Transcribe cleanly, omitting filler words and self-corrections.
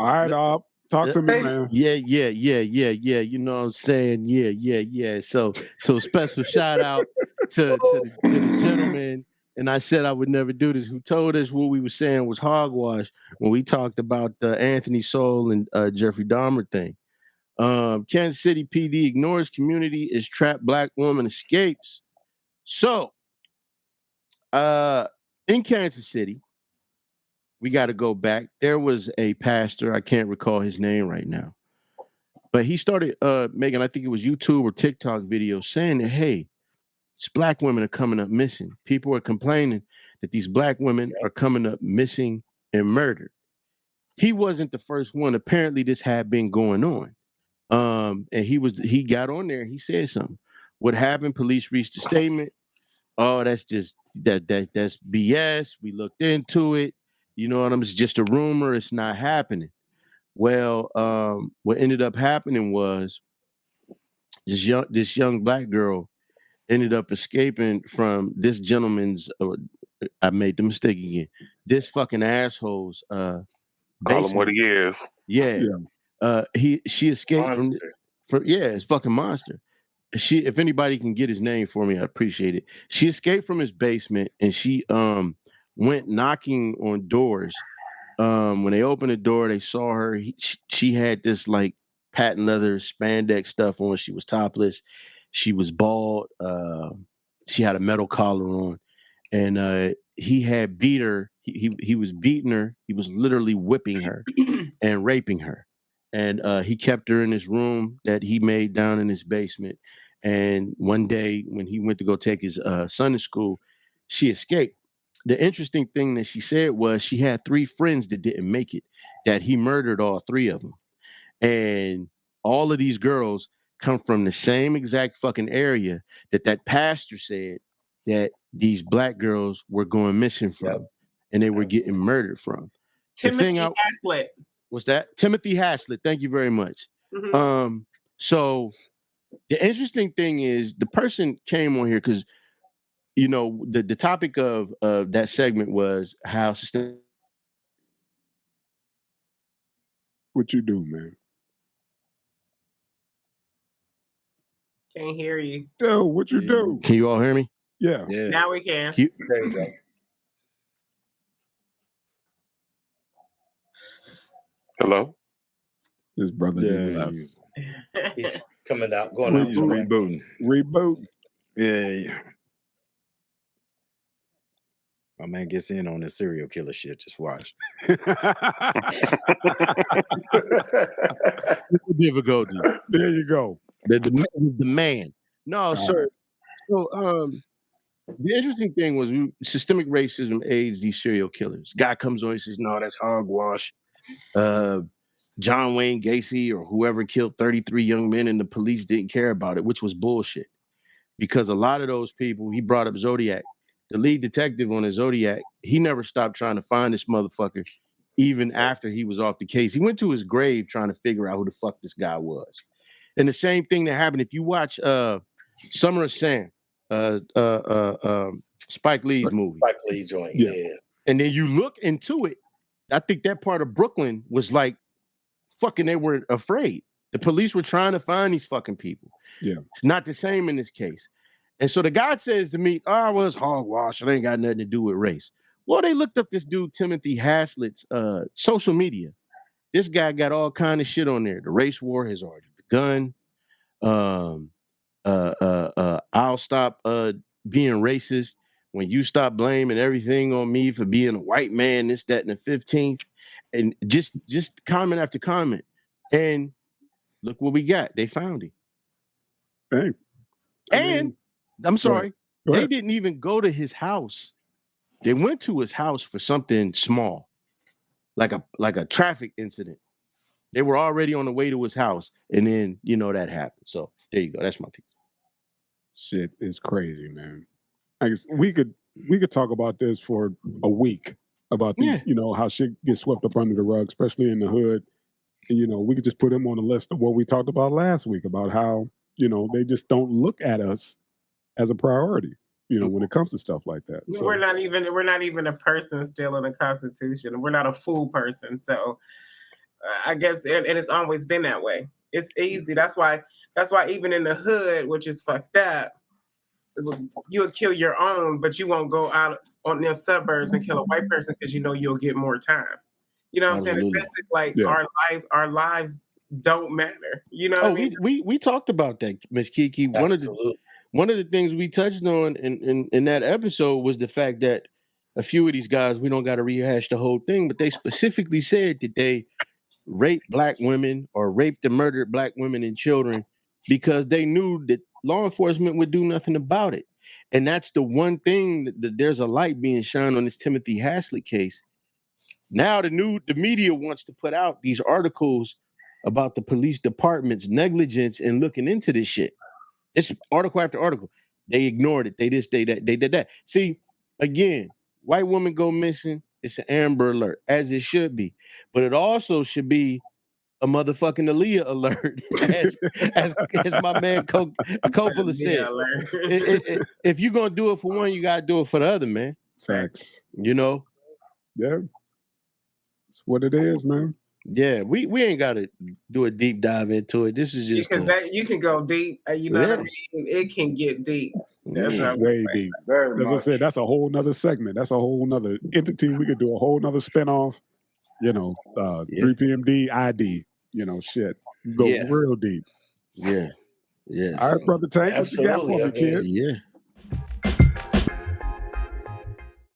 All right, talk to me, man. Yeah. You know what I'm saying? Yeah. So special shout out to the gentleman. And I said I would never do this. Who told us what we were saying was hogwash when we talked about the Anthony Soule and Jeffrey Dahmer thing. Kansas City PD ignores community as trapped black woman escapes. So, in Kansas City, we got to go back. There was a pastor. I can't recall his name right now. But he started making, I think it was YouTube or TikTok videos saying that, hey, these black women are coming up missing. People are complaining that these black women are coming up missing and murdered. He wasn't the first one. Apparently, this had been going on. And he got on there and he said something. What happened? Police reached a statement. Oh, that's just that's BS. We looked into it. You know what I'm saying? It's just a rumor. It's not happening. Well, what ended up happening was this young black girl ended up escaping from this gentleman's. I made the mistake again. This fucking asshole's Call basement. him what he is. Yeah. She escaped from it's fucking monster. If anybody can get his name for me, I appreciate it. She escaped from his basement and she went knocking on doors. When they opened the door, they saw her. She had this like patent leather spandex stuff on. She was topless. She was bald. She had a metal collar on, and he had beat her. He was beating her. He was literally whipping her and raping her. And he kept her in his room that he made down in his basement. And one day when he went to go take his son to school, she escaped. The interesting thing that she said was she had 3 friends that didn't make it, that he murdered all 3 of them. And all of these girls come from the same exact fucking area that pastor said that these black girls were going missing from and they were getting murdered from. Timothy Haslett. What's that? Timothy Haslett. Thank you very much. Mm-hmm. So the interesting thing is the person came on here because, you know, the topic of that segment was how what you do, man. Can't hear you. Yo, what you do? Can you all hear me? Yeah. Now we can. There you go. Hello? This brother He's coming out, going out. He's rebooting. Reboot. Yeah. My man gets in on this serial killer shit. Just watch. There you go. The man. No, sir. So the interesting thing was systemic racism aids these serial killers. Guy comes on and says, no, that's hogwash. John Wayne Gacy or whoever killed 33 young men and the police didn't care about it, which was bullshit. Because a lot of those people, he brought up Zodiac. The lead detective on the Zodiac, he never stopped trying to find this motherfucker, even after he was off the case. He went to his grave trying to figure out who the fuck this guy was. And the same thing that happened, if you watch Summer of Sam, Spike Lee's movie. Spike Lee joint, yeah. And then you look into it, I think that part of Brooklyn was like, fucking, they were afraid. The police were trying to find these fucking people. Yeah. It's not the same in this case. And so the guy says to me, well, it's hogwash. It ain't got nothing to do with race. Well, they looked up this dude, Timothy Haslett's social media. This guy got all kind of shit on there. The race war has already begun. I'll stop being racist when you stop blaming everything on me for being a white man, this, that, and the 15th. And just comment after comment. And look what we got. They found him. Hey. I'm sorry. Go ahead. They didn't even go to his house. They went to his house for something small, like a traffic incident. They were already on the way to his house, and then that happened. So there you go. That's my piece. Shit is crazy, man. I guess we could talk about this for a week about these, how shit gets swept up under the rug, especially in the hood. And we could just put him on the list of what we talked about last week about how they just don't look at us as a priority, when it comes to stuff like that. So, we're not even a person still in the Constitution. We're not a full person. So I guess, and it's always been that way. It's easy. That's why even in the hood, which is fucked up, you'll kill your own, but you won't go out on the suburbs and kill a white person because you know you'll get more time. You know what I'm saying? It's basically like our lives don't matter. You know what I mean? We talked about that, Miss Kiki. Absolutely. One of the things we touched on in that episode was the fact that a few of these guys, we don't got to rehash the whole thing, but they specifically said that they raped black women or raped and murdered black women and children because they knew that law enforcement would do nothing about it. And that's the one thing that there's a light being shined on this Timothy Haslett case. Now the media wants to put out these articles about the police department's negligence in looking into this shit. It's article after article. They ignored it. They this, they that, they did that. See, again, white woman go missing. It's an Amber Alert, as it should be. But it also should be a motherfucking Aaliyah alert, as my man Coppola said. If you're gonna do it for one, you gotta do it for the other, man. Facts. You know? Yeah. That's what it is, man. Yeah, we ain't gotta do a deep dive into it. This is just you can go deep. You know what I mean? It can get deep. That's way deep. As I said, that's a whole nother segment. That's a whole nother entity. We could do a whole nother spinoff. 3PMD ID. Shit. Go real deep. Yeah. All right, brother Tank. What you got for me, kid? Yeah.